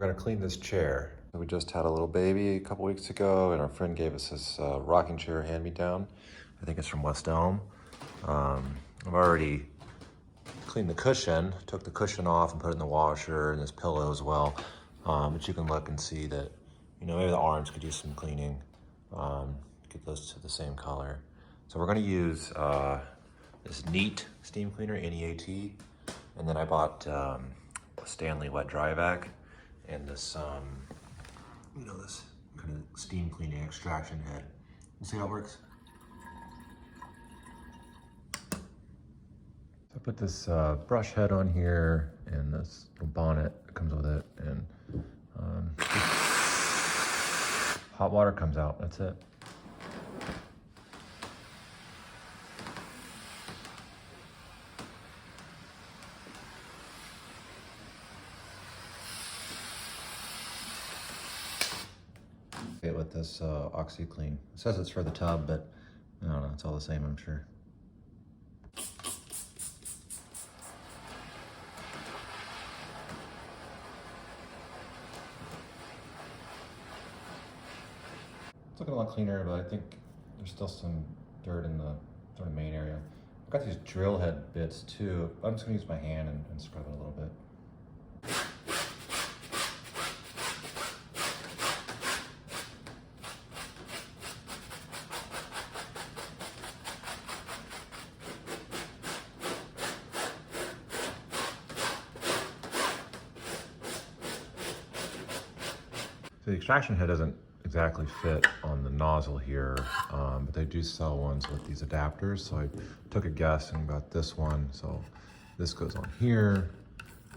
We're gonna clean this chair. We just had a little baby a couple weeks ago, and our friend gave us this rocking chair hand-me-down. I think it's from West Elm. I've already cleaned the cushion, took the cushion off and put it in the washer, and this pillow as well. But you can look and see that, maybe the arms could use some cleaning. Get those to the same color. So we're gonna use this Neat steam cleaner, N-E-A-T. And then I bought a Stanley wet dry vac and this, this kind of steam cleaning extraction head. You see how it works? So I put this brush head on here and this little bonnet that comes with it, and hot water comes out, that's it. It with this OxyClean. It says it's for the tub, but I don't know, it's all the same, I'm sure. It's looking a lot cleaner, but I think there's still some dirt in the sort of main area. I've got these drill head bits too. I'm just gonna use my hand and scrub it a little bit. So the extraction head doesn't exactly fit on the nozzle here, but they do sell ones with these adapters. So I took a guess and got this one. So this goes on here,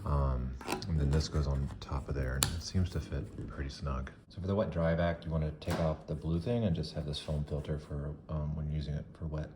and then this goes on top of there, and it seems to fit pretty snug. So for the wet dry vac, you want to take off the blue thing and just have this foam filter for when using it for wet.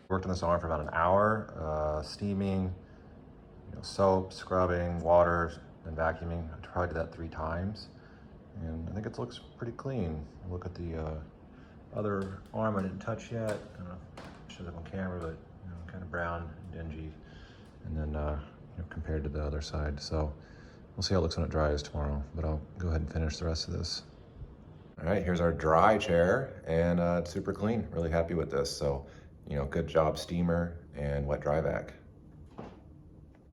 Worked on this arm for about an hour, steaming, soap, scrubbing, water, and vacuuming. I probably did that 3 times, and I think it looks pretty clean. Look at the other arm I didn't touch yet. I don't know if it shows up on camera, but kind of brown, dingy, and then compared to the other side. So we'll see how it looks when it dries tomorrow, but I'll go ahead and finish the rest of this. All right, here's our dry chair, and it's super clean. Really happy with this. So, good job, steamer and wet dry vac.